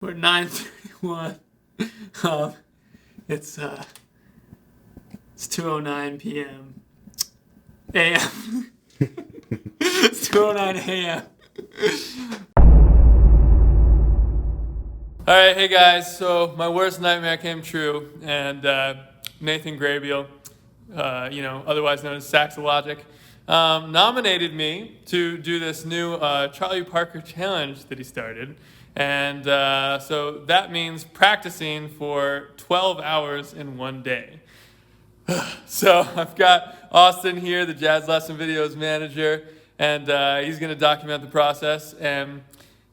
We're 9:31. It's 2:09 p.m. a.m. It's 2:09 a.m. All right, hey guys. So my worst nightmare came true, and Nathan Graybeal, otherwise known as Saxologic, nominated me to do this new Charlie Parker challenge that he started. And so that means practicing for 12 hours in one day. So I've got Austin here, the Jazz Lesson Videos manager, and he's going to document the process and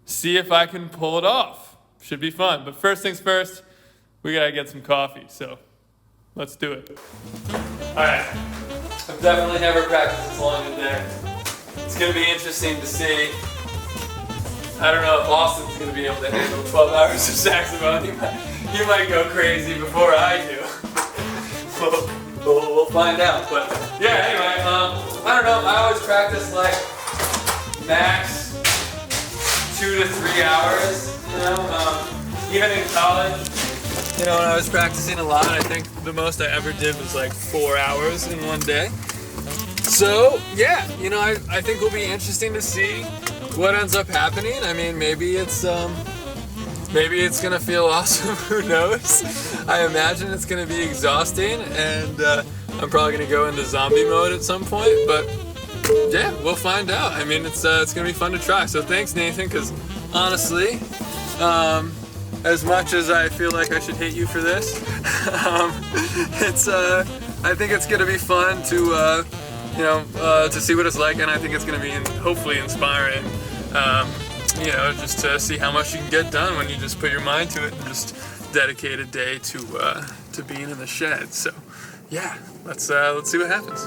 see if I can pull it off. Should be fun. But first things first, we got to get some coffee. So let's do it. All right. I've definitely never practiced this long in a day. It's going to be interesting to see. I don't know if Austin's going to be able to handle 12 hours of saxophone. He might go crazy before I do. We'll find out. But yeah, anyway, I don't know. I always practice like max 2 to 3 hours. Even in college, when I was practicing a lot, I think the most I ever did was like 4 hours in one day. So yeah, I think it'll be interesting to see what ends up happening. I mean, maybe it's gonna feel awesome. Who knows? I imagine it's gonna be exhausting, and I'm probably gonna go into zombie mode at some point. But yeah, we'll find out. I mean, it's gonna be fun to try. So thanks, Nathan, because honestly, as much as I feel like I should hate you for this, I think it's gonna be fun to see what it's like, and I think it's gonna be hopefully inspiring. Just to see how much you can get done when you just put your mind to it and just dedicate a day to being in the shed. So, yeah, let's see what happens.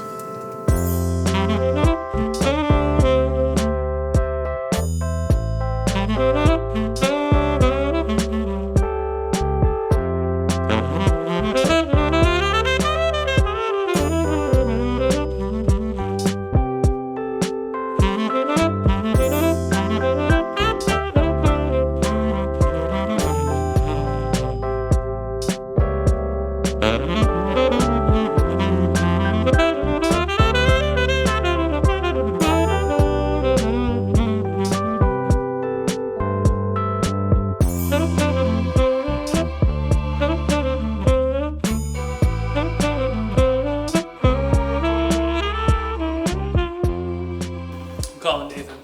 Calling Nathan.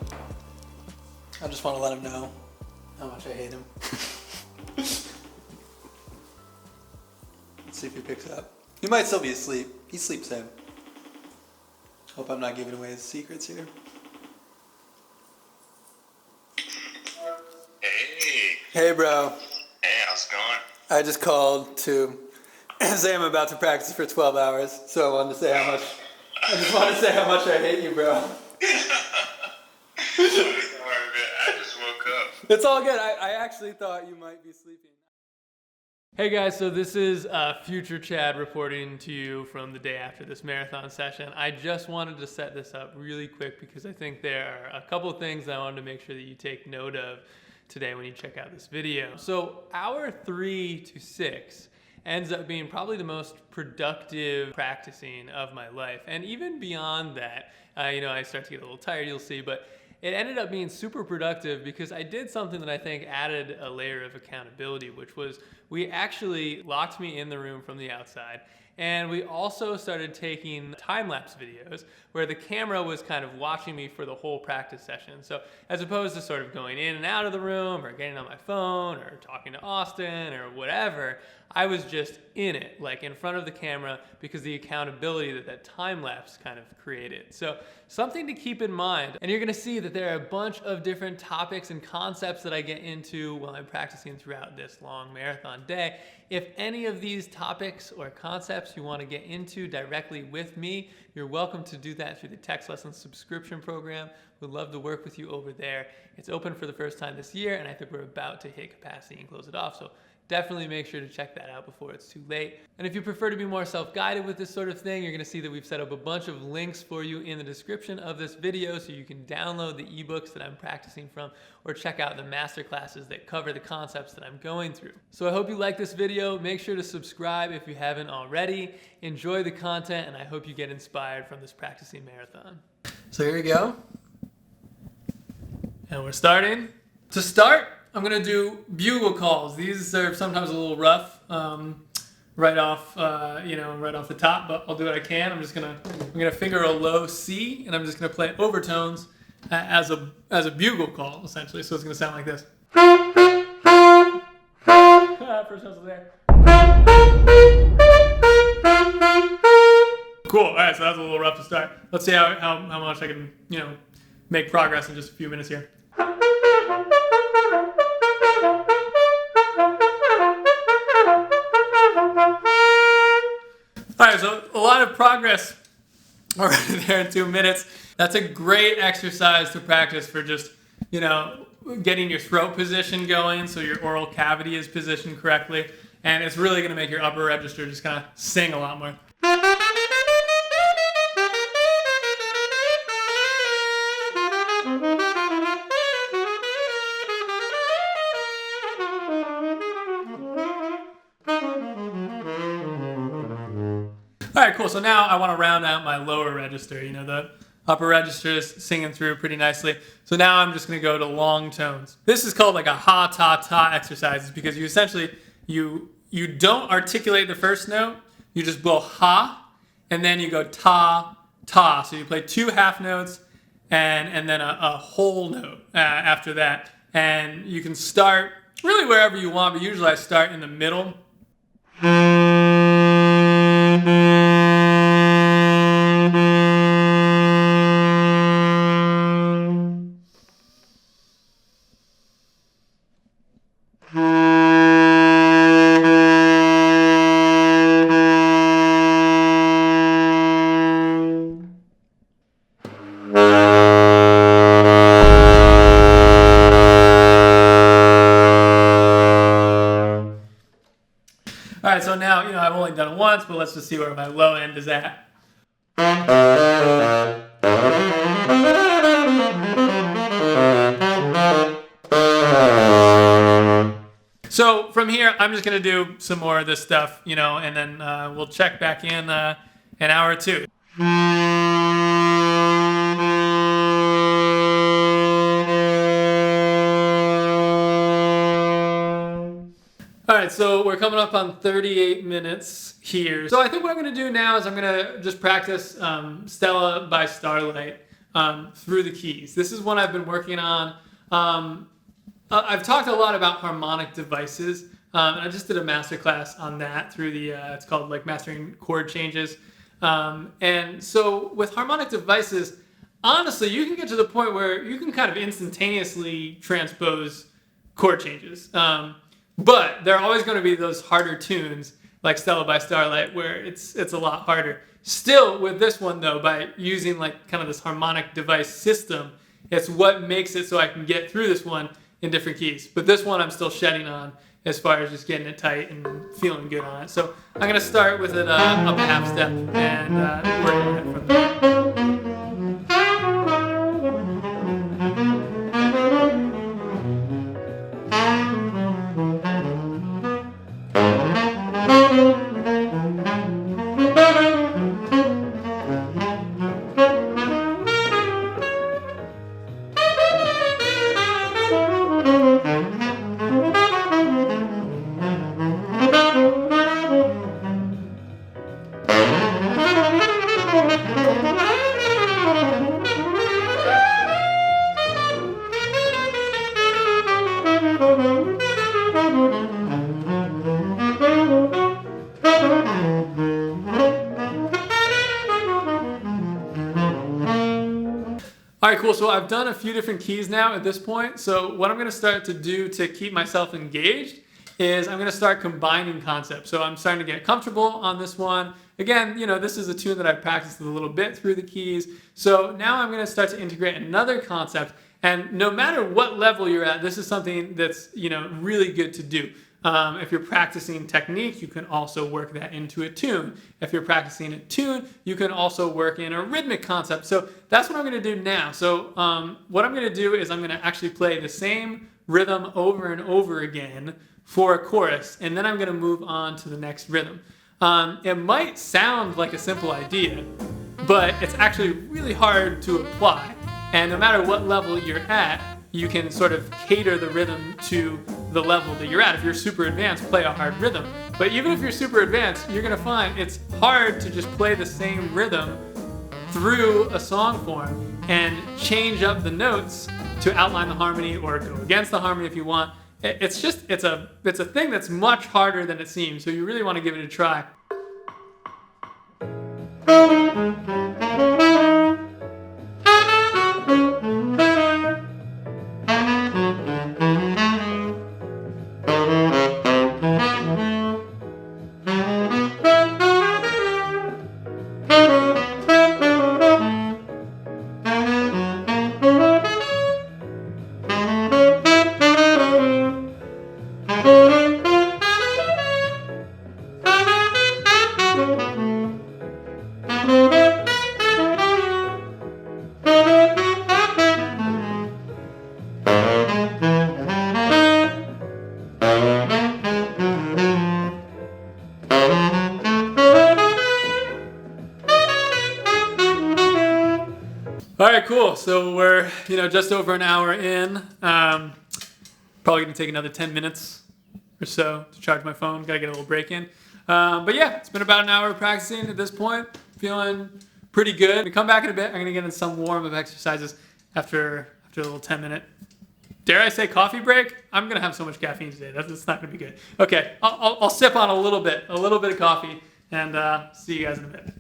I just want to let him know how much I hate him. Let's see if he picks up. He might still be asleep. He sleeps in. Hope I'm not giving away his secrets here. Hey. Hey, bro. Hey, how's it going? I just called to say I'm about to practice for 12 hours, so I wanted to say how much. I just wanted to say how much I hate you, bro. Sorry, man. I just woke up. It's all good. I actually thought you might be sleeping. Hey guys, so this is future Chad reporting to you from the day after this marathon session. I just wanted to set this up really quick because I think there are a couple of things I wanted to make sure that you take note of today when you check out this video. So hour 3 to 6 ends up being probably the most productive practicing of my life. And even beyond that, I start to get a little tired, you'll see, but it ended up being super productive because I did something that I think added a layer of accountability, which was we actually locked me in the room from the outside. And we also started taking time-lapse videos where the camera was kind of watching me for the whole practice session. So as opposed to sort of going in and out of the room or getting on my phone or talking to Austin or whatever, I was just in it, like in front of the camera, because the accountability that time-lapse kind of created. So something to keep in mind. And you're gonna see that there are a bunch of different topics and concepts that I get into while I'm practicing throughout this long marathon day. If any of these topics or concepts you want to get into directly with me, you're welcome to do that through the Text Lesson subscription program, We'd love to work with you over there. It's open for the first time this year, and I think we're about to hit capacity and close it off. So definitely make sure to check that out before it's too late. And if you prefer to be more self-guided with this sort of thing, you're gonna see that we've set up a bunch of links for you in the description of this video so you can download the ebooks that I'm practicing from or check out the masterclasses that cover the concepts that I'm going through. So I hope you like this video. Make sure to subscribe if you haven't already. Enjoy the content, and I hope you get inspired from this practicing marathon. So here we go. And we're starting. To start, I'm gonna do bugle calls. These are sometimes a little rough, right off the top, but I'll do what I can. I'm gonna finger a low C, and I'm just gonna play overtones as a bugle call, essentially. So it's gonna sound like this. First notes there. Cool. All right, so that was a little rough to start. Let's see how much I can make progress in just a few minutes here. All right, so a lot of progress already there in 2 minutes. That's a great exercise to practice for just, getting your throat position going so your oral cavity is positioned correctly. And it's really going to make your upper register just kind of sing a lot more. All right, cool. So now I want to round out my lower register. The upper register is singing through pretty nicely. So now I'm just going to go to long tones. This is called like a ha, ta, ta exercise because you essentially, you don't articulate the first note. You just blow ha, and then you go ta, ta. So you play 2 half notes and then a whole note after that. And you can start really wherever you want, but usually I start in the middle. All right, so now, I've only done it once, but let's just see where my low end is at. So from here, I'm just going to do some more of this stuff, and then we'll check back in an hour or two. All right, so we're coming up on 38 minutes here. So I think what I'm going to do now is I'm going to just practice Stella by Starlight through the keys. This is one I've been working on. I've talked a lot about harmonic devices. And I just did a masterclass on that through the, it's called like Mastering Chord Changes. And so with harmonic devices, honestly, you can get to the point where you can kind of instantaneously transpose chord changes. But there are always going to be those harder tunes like Stella by Starlight where it's a lot harder. Still with this one though, by using like kind of this harmonic device system, it's what makes it so I can get through this one in different keys. But this one I'm still shedding on as far as just getting it tight and feeling good on it. So I'm going to start with it up a half step and work on it from there. All right, cool. So I've done a few different keys now at this point. So what I'm going to start to do to keep myself engaged is I'm going to start combining concepts. So I'm starting to get comfortable on this one. Again, this is a tune that I've practiced a little bit through the keys. So now I'm going to start to integrate another concept. And no matter what level you're at, this is something that's, really good to do. If you're practicing technique, you can also work that into a tune. If you're practicing a tune, you can also work in a rhythmic concept. So that's what I'm going to do now. So what I'm going to do is I'm going to actually play the same rhythm over and over again for a chorus, and then I'm going to move on to the next rhythm. It might sound like a simple idea, but it's actually really hard to apply. And no matter what level you're at, you can sort of cater the rhythm to the level that you're at. If you're super advanced, play a hard rhythm. But even if you're super advanced, you're going to find it's hard to just play the same rhythm through a song form and change up the notes to outline the harmony or go against the harmony if you want. It's a thing that's much harder than it seems. So you really want to give it a try. All right, cool. So we're, just over an hour in. Probably going to take another 10 minutes or so to charge my phone. Got to get a little break in. But yeah, it's been about an hour of practicing at this point. Feeling pretty good. We come back in a bit. I'm going to get into some warm-up exercises after a little 10-minute, dare I say, coffee break. I'm going to have so much caffeine today. That's not going to be good. Okay, I'll sip on a little bit of coffee, and see you guys in a bit.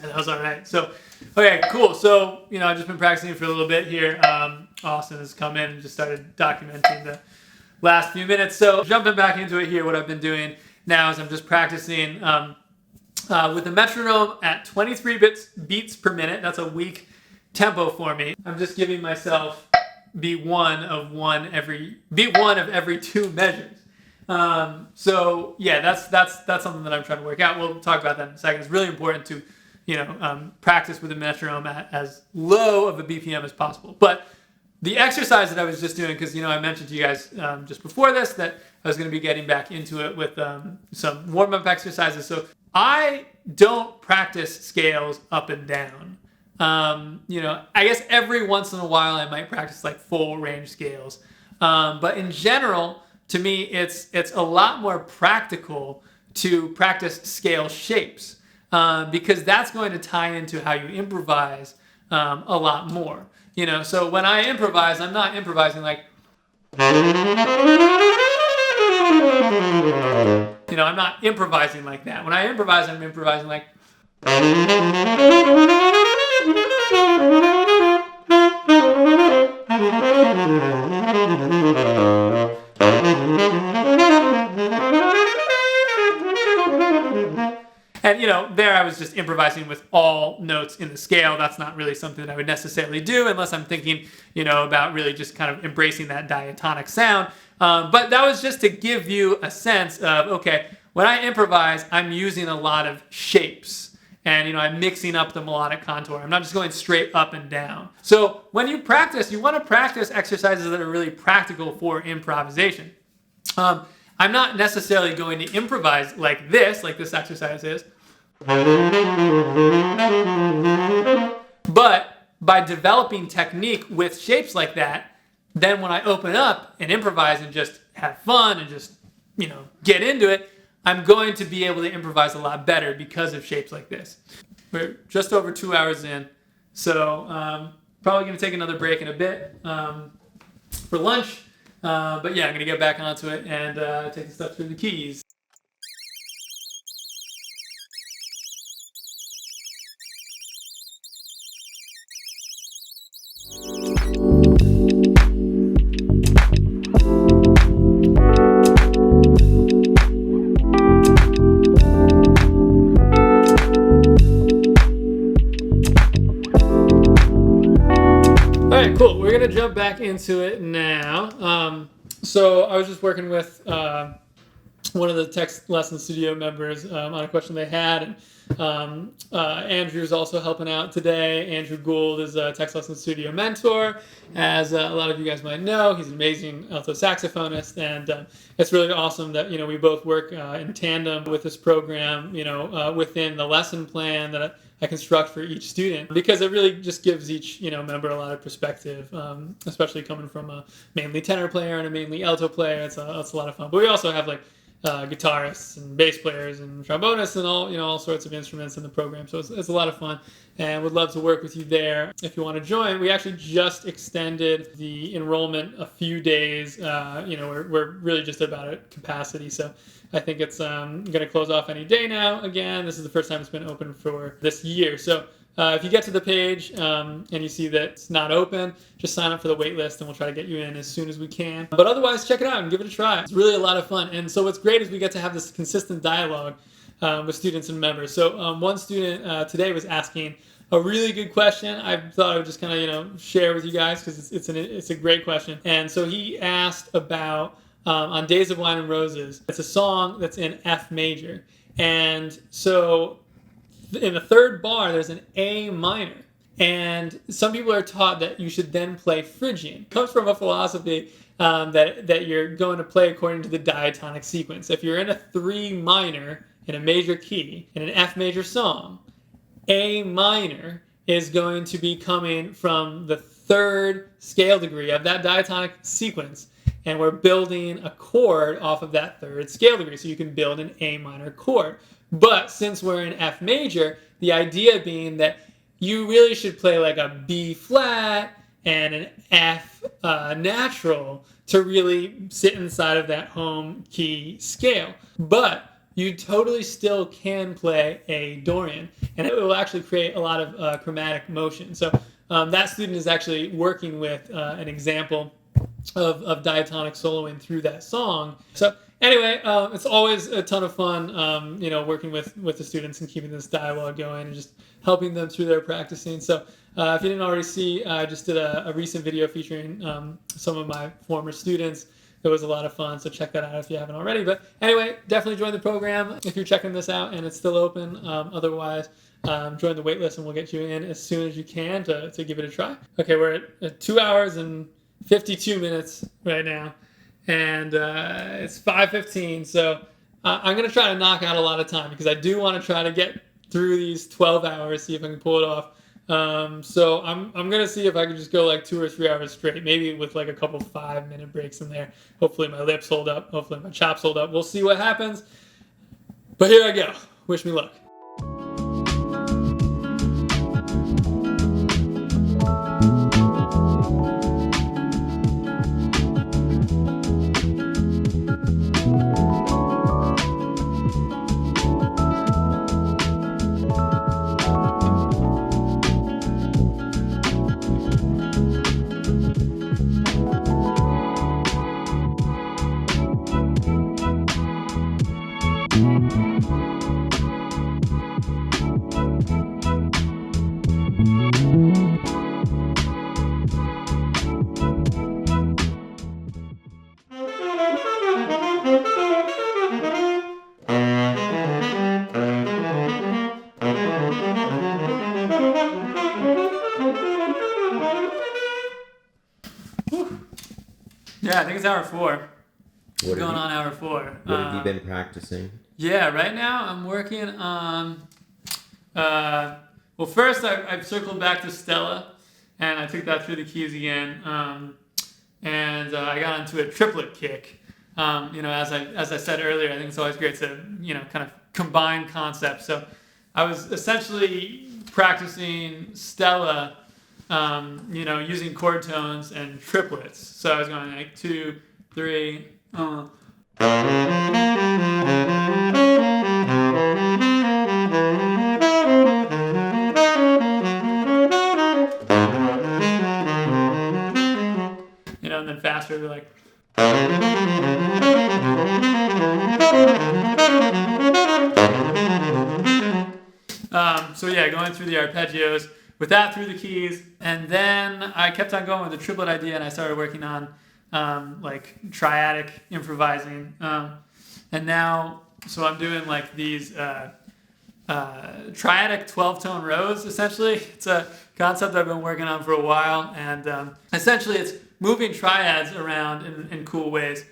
That was all right. So, okay, cool. So, I've just been practicing for a little bit here. Austin has come in and just started documenting the last few minutes. So jumping back into it here, what I've been doing now is I'm just practicing with the metronome at 23 beats per minute. That's a weak tempo for me. I'm just giving myself beat one of every 2 measures. So yeah, that's something that I'm trying to work out. We'll talk about that in a second. It's really important to practice with the metronome at as low of a BPM as possible. But the exercise that I was just doing, because I mentioned to you guys just before this that I was going to be getting back into it with some warm-up exercises. So I don't practice scales up and down. I guess every once in a while I might practice like full range scales. But in general, to me, it's a lot more practical to practice scale shapes because that's going to tie into how you improvise a lot more. So when I improvise, I'm not improvising like, I'm not improvising like that. When I improvise, I'm improvising like, and there I was just improvising with all notes in the scale. That's not really something that I would necessarily do unless I'm thinking, about really just kind of embracing that diatonic sound. But that was just to give you a sense of, okay, when I improvise, I'm using a lot of shapes. And, I'm mixing up the melodic contour. I'm not just going straight up and down. So when you practice, you want to practice exercises that are really practical for improvisation. I'm not necessarily going to improvise like this exercise is. But by developing technique with shapes like that, then when I open up and improvise and just have fun and just, get into it, I'm going to be able to improvise a lot better because of shapes like this. We're just over 2 hours in. So Probably going to take another break in a bit for lunch. But yeah, I'm going to get back onto it and take the stuff through the keys. Cool. We're going to jump back into it now. So I was just working with one of the Text Lesson Studio members on a question they had. And Andrew's also helping out today. Andrew Gould is a Text Lesson Studio mentor. As a lot of you guys might know, he's an amazing alto saxophonist. And it's really awesome that, we both work in tandem with this program, within the lesson plan that I construct for each student, because it really just gives each member a lot of perspective, especially coming from a mainly tenor player and a mainly alto player. It's a lot of fun. But we also have guitarists and bass players and trombonists and all sorts of instruments in the program. So it's a lot of fun, and would love to work with you there if you want to join. We actually just extended the enrollment a few days. We're really just about at capacity, so I think it's going to close off any day now. Again, this is the first time it's been open for this year. So if you get to the page and you see that it's not open, just sign up for the wait list and we'll try to get you in as soon as we can. But otherwise, check it out and give it a try. It's really a lot of fun. And so what's great is we get to have this consistent dialogue with students and members. So one student today was asking a really good question. I thought I would just kind of share with you guys because it's a great question. And so he asked about on Days of Wine and Roses. It's a song that's in F major. And so in the third bar, there's an A minor. And some people are taught that you should then play Phrygian. It comes from a philosophy that you're going to play according to the diatonic sequence. If you're in a 3 minor in a major key in an F major song, A minor is going to be coming from the 3rd scale degree of that diatonic sequence. And we're building a chord off of that 3rd scale degree. So you can build an A minor chord. But since we're in F major, the idea being that you really should play like a B flat and an F natural to really sit inside of that home key scale. But you totally still can play a Dorian, and it will actually create a lot of chromatic motion. So that student is actually working with an example of diatonic soloing through that song. So anyway, it's always a ton of fun, working with the students and keeping this dialogue going and just helping them through their practicing. So if you didn't already see, I just did a recent video featuring some of my former students. It was a lot of fun, so check that out if you haven't already. But anyway, definitely join the program if you're checking this out and it's still open. Otherwise, join the waitlist and we'll get you in as soon as you can to give it a try. Okay, we're at 2 hours and 52 minutes right now, and it's 5:15, so I'm going to try to knock out a lot of time because I do want to try to get through these 12 hours, see if I can pull it off. So I'm going to see if I can just go like 2 or 3 hours straight, maybe with like a couple 5-minute breaks in there. Hopefully my lips hold up. Hopefully my chops hold up. We'll see what happens. But here I go. Wish me luck. Yeah, I think it's hour 4. We're going on hour 4. What have you been practicing? Yeah, right now I'm working on... well, first I've circled back to Stella, and I took that through the keys again, and I got onto a triplet kick. As I said earlier, I think it's always great to kind of combine concepts. So I was essentially practicing Stella using chord tones and triplets. So I was going like 2, 3. And then faster, they're like. Going through the arpeggios with that through the keys, and then I kept on going with the triplet idea, and I started working on triadic improvising, and now so I'm doing like these triadic 12-tone rows. Essentially, it's a concept I've been working on for a while, and essentially it's moving triads around in cool ways.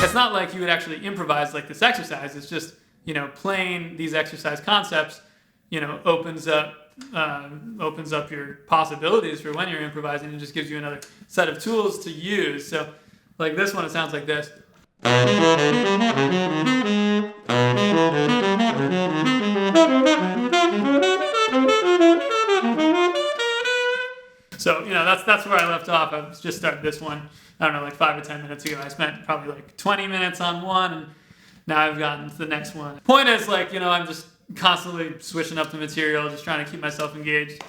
It's not like you would actually improvise like this exercise. It's just, playing these exercise concepts, opens up your possibilities for when you're improvising, and just gives you another set of tools to use. So like this one, it sounds like this. So, that's where I left off. I just started this one, I don't know, like 5 or 10 minutes ago. I spent probably like 20 minutes on one, and now I've gotten to the next one. Point is, I'm just constantly switching up the material, just trying to keep myself engaged.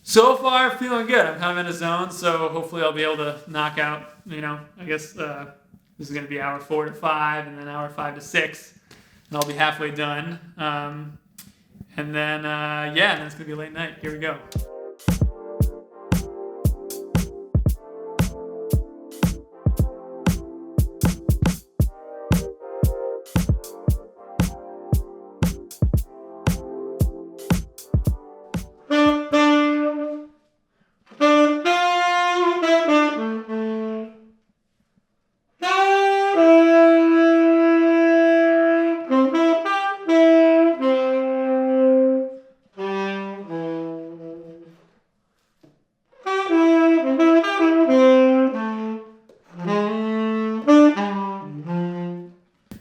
So far, feeling good. I'm kind of in a zone, so hopefully I'll be able to knock out, I guess this is going to be hour 4 to 5, and then hour 5 to 6, and I'll be halfway done. And then it's going to be late night. Here we go.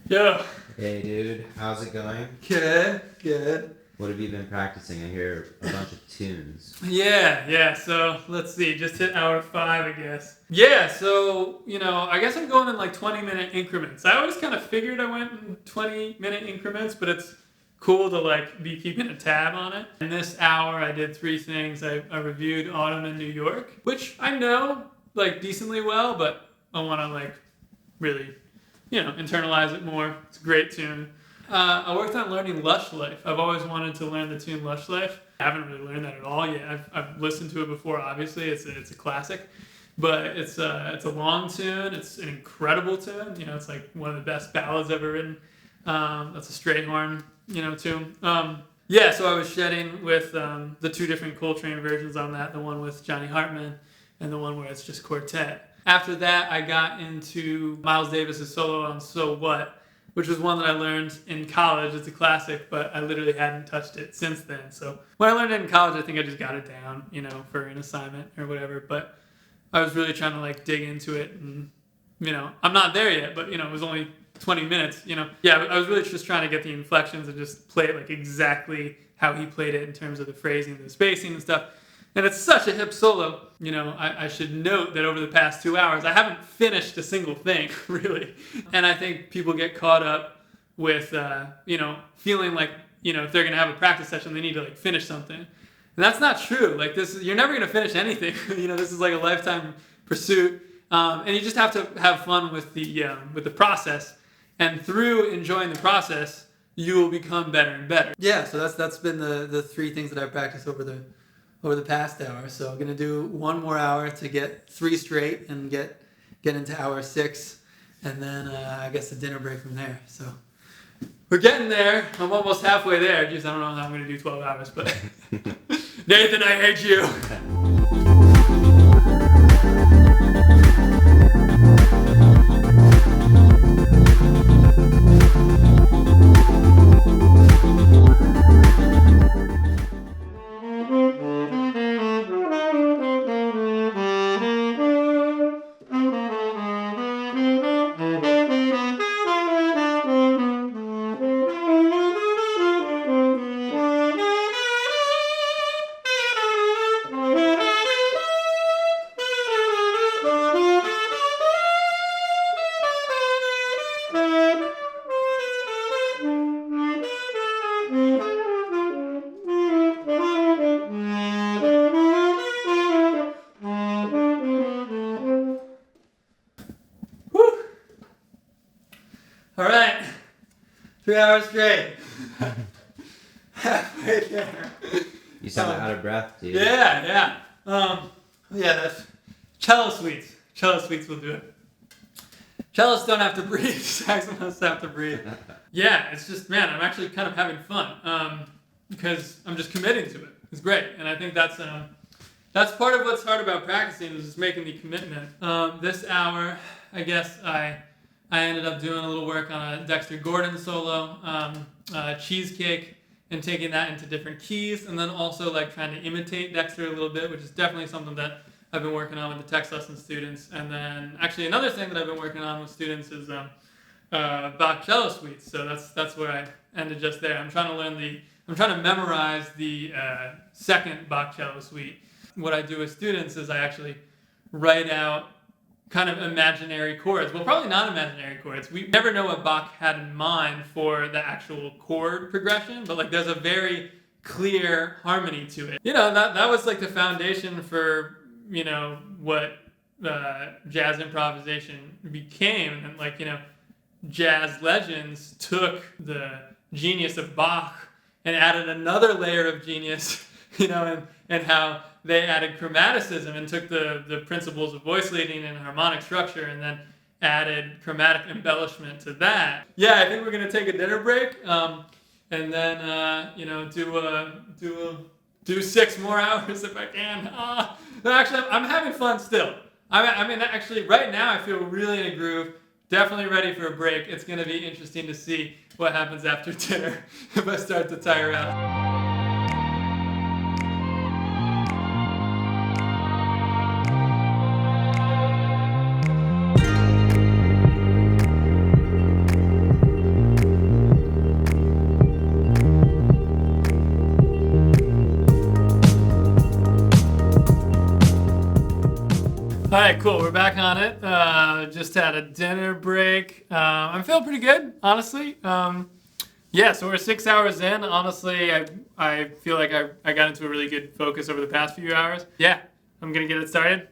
Yo. Hey, dude. How's it going? Good. What have you been practicing? I hear a bunch of tunes. Yeah. So let's see. Just hit hour 5, I guess. Yeah. So I guess I'm going in like 20-minute increments. I always kind of figured I went in 20-minute increments, but it's cool to like be keeping a tab on it. In this hour, I did 3 things. I reviewed Autumn in New York, which I know like decently well, but I want to like really internalize it more. It's a great tune. I worked on learning Lush Life. I've always wanted to learn the tune Lush Life. I haven't really learned that at all yet. I've listened to it before, obviously. It's a classic. But it's a long tune. It's an incredible tune. It's like one of the best ballads ever written. That's a straight horn, tune. So I was shedding with the 2 different Coltrane versions on that, the one with Johnny Hartman and the one where it's just quartet. After that, I got into Miles Davis's solo on So What, which was one that I learned in college. It's a classic, but I literally hadn't touched it since then. So when I learned it in college, I think I just got it down, for an assignment or whatever. But I was really trying to like dig into it, and I'm not there yet, but it was only 20 minutes. I was really just trying to get the inflections and just play it like exactly how he played it in terms of the phrasing, the spacing and stuff. And it's such a hip solo. I should note that over the past 2 hours, I haven't finished a single thing, really. And I think people get caught up with, feeling like, if they're going to have a practice session, they need to, like, finish something. And that's not true. Like, you're never going to finish anything. This is like a lifetime pursuit. And you just have to have fun with the process. And through enjoying the process, you will become better and better. Yeah, so that's been the 3 things that I've practiced over the past hour. So I'm going to do 1 more hour to get 3 straight and get into hour 6. And then I guess a dinner break from there. So we're getting there. I'm almost halfway there. Just I don't know how I'm going to do 12 hours. But Nathan, I hate you. All right. 3 hours straight. Halfway there. You sound out of breath, dude. Yeah. That's cello suites. Cello suites will do it. Cellists don't have to breathe. Saxophonists have to breathe. Yeah, it's just, man, I'm actually kind of having fun because I'm just committing to it. It's great, and I think that's part of what's hard about practicing is just making the commitment. This hour, I guess I ended up doing a little work on a Dexter Gordon solo, Cheesecake, and taking that into different keys, and then also like trying to imitate Dexter a little bit, which is definitely something that I've been working on with the text lesson students. And then actually another thing that I've been working on with students is Bach cello suites. So that's where I ended just there. I'm trying to memorize the second Bach cello suite. What I do with students is I actually write out kind of imaginary chords. Well, probably not imaginary chords. We never know what Bach had in mind for the actual chord progression, but like there's a very clear harmony to it. That was like the foundation for, what jazz improvisation became. And like, jazz legends took the genius of Bach and added another layer of genius, and how they added chromaticism and took the principles of voice leading and harmonic structure and then added chromatic embellishment to that. Yeah, I think we're gonna take a dinner break and then do 6 more hours if I can. But actually, I'm having fun still. Actually, right now I feel really in a groove. Definitely ready for a break. It's gonna be interesting to see what happens after dinner if I start to tire out. All right, cool. We're back on it. Just had a dinner break. I'm feeling pretty good, honestly. So we're 6 hours in. Honestly, I feel like I got into a really good focus over the past few hours. Yeah, I'm going to get it started.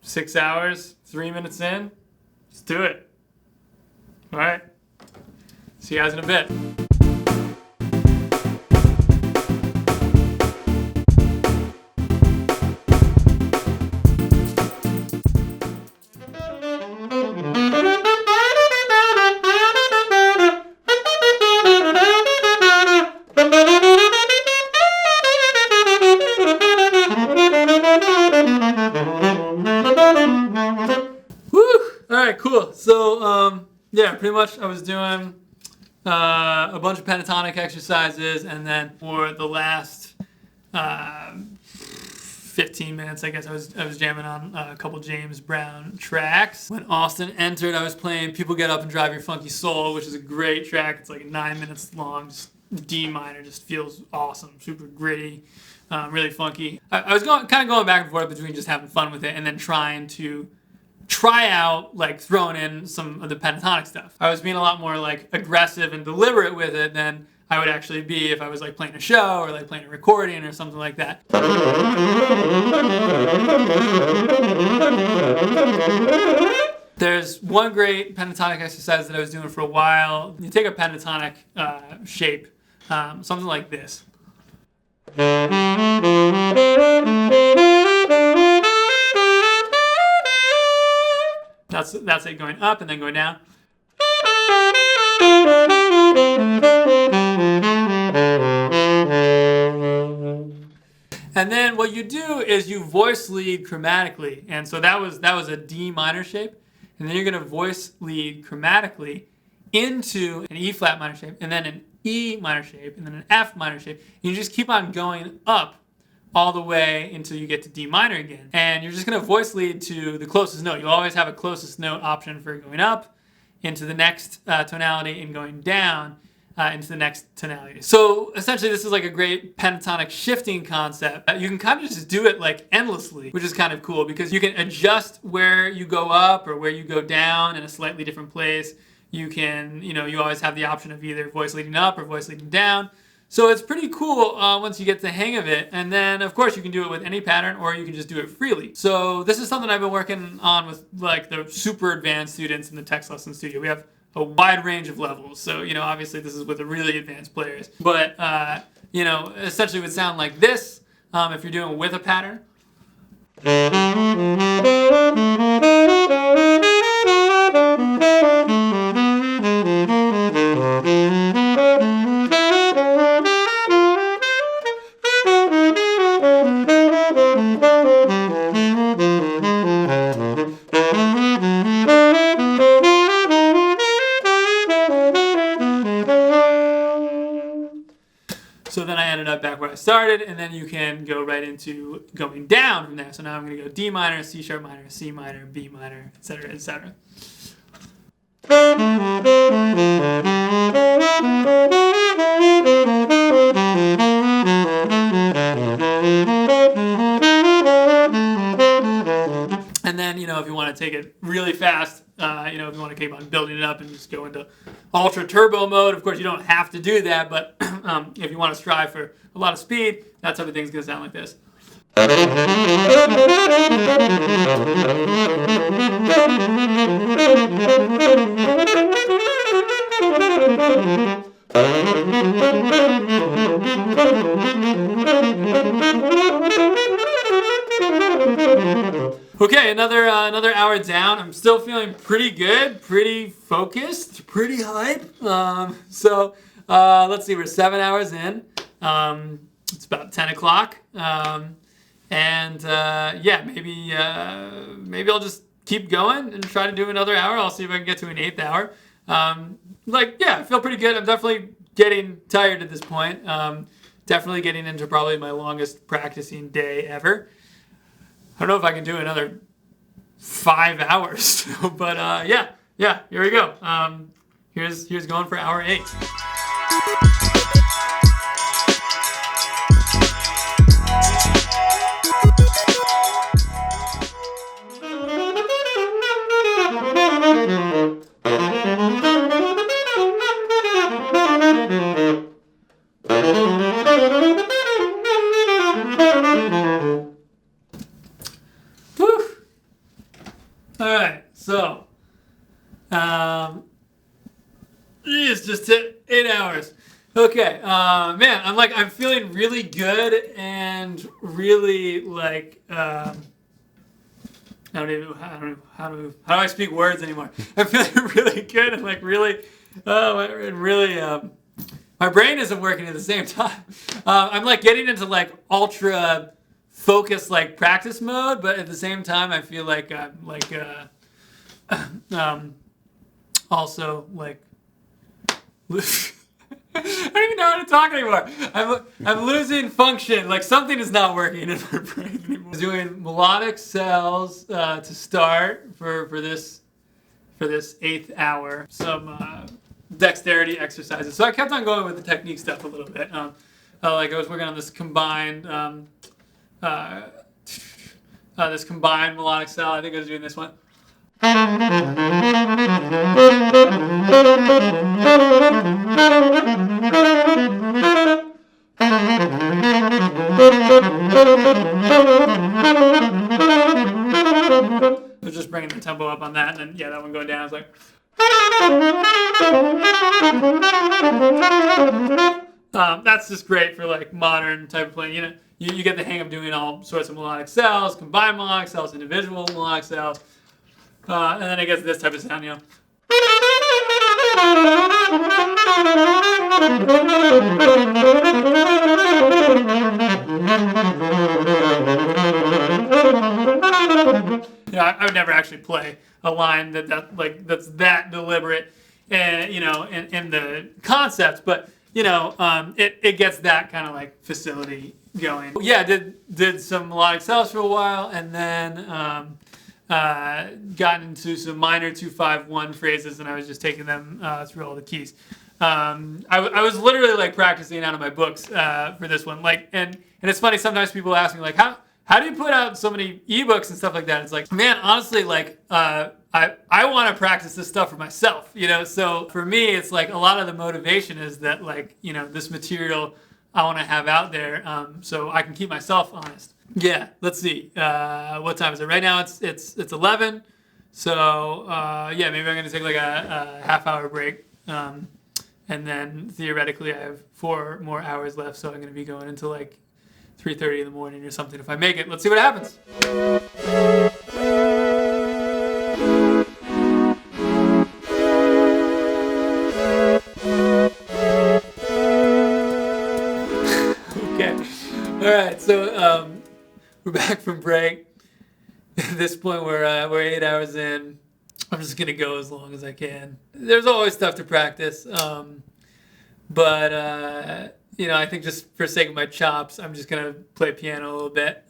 6 hours, 3 minutes in. Let's do it. All right. See you guys in a bit. Cool. So, pretty much I was doing a bunch of pentatonic exercises, and then for the last 15 minutes, I guess, I was jamming on a couple James Brown tracks. When Austin entered, I was playing People Get Up and Drive Your Funky Soul, which is a great track. It's like 9 minutes long, just D minor, just feels awesome, super gritty, really funky. I was kind of going back and forth between just having fun with it and then trying to try out like throwing in some of the pentatonic stuff. I was being a lot more like aggressive and deliberate with it than I would actually be if I was like playing a show or like playing a recording or something like that. There's one great pentatonic exercise that I was doing for a while. You take a pentatonic shape, something like this. That's it, going up and then going down. And then what you do is you voice lead chromatically. And so that was a D minor shape. And then you're going to voice lead chromatically into an E flat minor shape, and then an E minor shape, and then an F minor shape. And you just keep on going up all the way until you get to D minor again. And you're just going to voice lead to the closest note. You'll always have a closest note option for going up into the next tonality and going down into the next tonality. So essentially this is like a great pentatonic shifting concept. You can kind of just do it like endlessly, which is kind of cool because you can adjust where you go up or where you go down in a slightly different place. You can, you always have the option of either voice leading up or voice leading down. So it's pretty cool once you get the hang of it. And then, of course, you can do it with any pattern or you can just do it freely. So this is something I've been working on with like the super advanced students in the text lesson studio. We have a wide range of levels. So, obviously this is with the really advanced players. But, essentially it would sound like this if you're doing with a pattern. So then I ended up back where I started, and then you can go right into going down from there. So now I'm going to go D minor, C sharp minor, C minor, B minor, etc., etc. And then, if you want to take it really fast, if you want to keep on building it up and just go into ultra turbo mode, of course, you don't have to do that, but if you want to strive for a lot of speed, that type of thing is going to sound like this. Okay, another hour down. I'm still feeling pretty good, pretty focused, pretty hype. So let's see, we're 7 hours in. It's about 10 o'clock. Maybe I'll just keep going and try to do another hour. I'll see if I can get to an 8th hour. I feel pretty good. I'm definitely getting tired at this point. Definitely getting into probably my longest practicing day ever. I don't know if I can do another 5 hours, but here we go. Here's going for hour 8. It's just 8 hours. Okay, man, I'm feeling really good and really how do I speak words anymore? I'm feeling really good and my brain isn't working at the same time. I'm getting into ultra focused practice mode, but at the same time I feel like I'm also I don't even know how to talk anymore. I'm losing function. Something is not working in my brain anymore. I'm doing melodic cells to start for this 8th hour. Some dexterity exercises. So I kept on going with the technique stuff a little bit. I was working on this combined melodic cell. I think I was doing this one. So just bringing the tempo up on that, and then that one going down. It's that's just great for modern type of playing. You get the hang of doing all sorts of melodic cells, combined melodic cells, individual melodic cells, and then it gets this type of sound. I would never actually play a line that's that deliberate, and in the concept, but it gets that kind of facility going. Did some melodic cells for a while, and then got into some minor 2-5-1 phrases, and I was just taking them through all the keys. I was literally practicing out of my books for this one. And it's funny, sometimes people ask me how do you put out so many ebooks and stuff like that? It's man, honestly, I want to practice this stuff for myself, So for me, it's a lot of the motivation is that this material I want to have out there, so I can keep myself honest. Yeah, let's see. What time is it? Right now it's 11. So yeah, maybe I'm gonna take like a half-hour break, and then theoretically I have 4 more hours left, so I'm gonna be going until like 3:30 in the morning or something if I make it. Let's see what happens. Okay. All right. So we're back from break. At this point, we're 8 hours in. I'm just gonna go as long as I can. There's always stuff to practice, but I think just for sake of my chops, I'm just gonna play piano a little bit,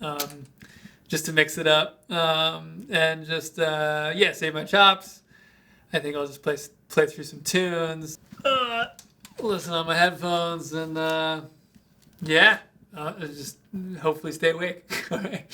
just to mix it up, and just save my chops. I think I'll just play through some tunes, listen on my headphones, and just hopefully stay awake. All right.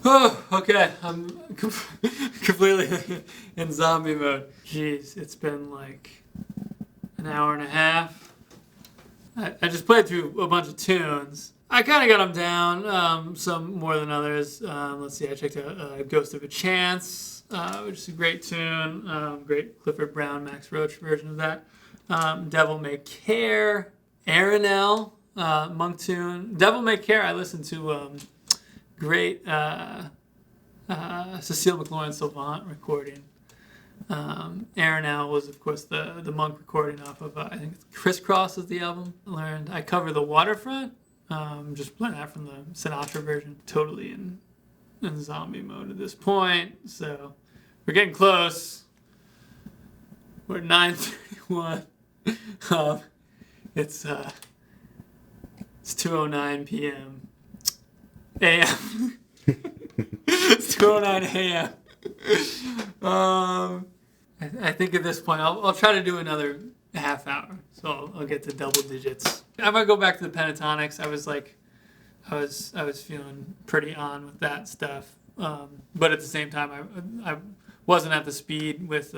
Oh, okay. I'm completely in zombie mode. Jeez, it's been like an hour and a half. I just played through a bunch of tunes. I kind of got them down, some more than others. Let's see, I checked out Ghost of a Chance, which is a great tune. Great Clifford Brown, Max Roach version of that. Devil May Care, Arenelle, monk tune. Devil May Care, I listened to great Cecile McLaurin-Salvant recording. Arenelle was, of course, the monk recording off of, I think it's Crisscross is the album. I cover The Waterfront, just playing that from the Sinatra version. Totally in zombie mode at this point, so we're getting close. We're at 9:31. It's 2:09 p.m. a.m. It's 2:09 a.m. I think at this point I'll try to do another half hour, so I'll get to double digits. I'm gonna go back to the pentatonics. I was feeling pretty on with that stuff, but at the same time I wasn't at the speed with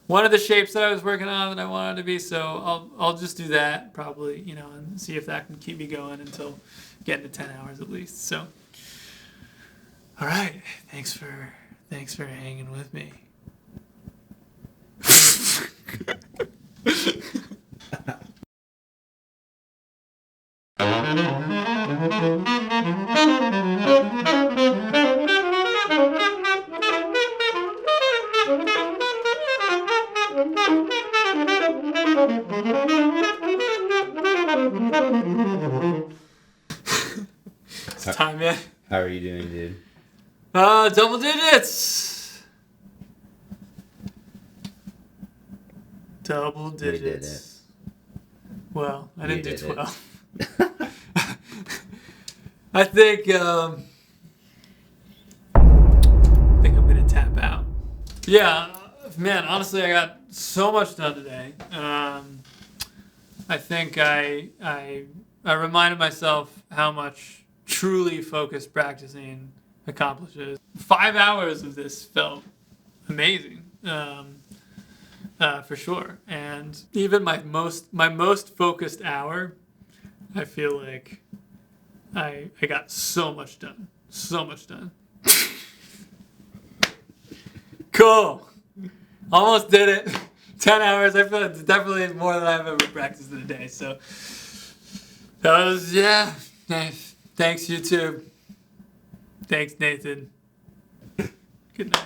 one of the shapes that I was working on that I wanted to be. So I'll just do that probably, and see if that can keep me going until getting to 10 hours at least. So, all right, thanks for hanging with me. It's time, man. How are you doing, dude? Double digits. Double digits. We did it. Well, I didn't do did 12. I think I'm gonna tap out. Yeah, man. Honestly, I got so much done today. I think I reminded myself how much truly focused practicing accomplishes. 5 hours of this felt amazing, for sure. And even my most focused hour, I feel like I got so much done. So much done. Cool. Almost did it. 10 hours. I feel it's definitely more than I've ever practiced in a day. So that was, yeah. Thanks, YouTube. Thanks, Nathan. Good night.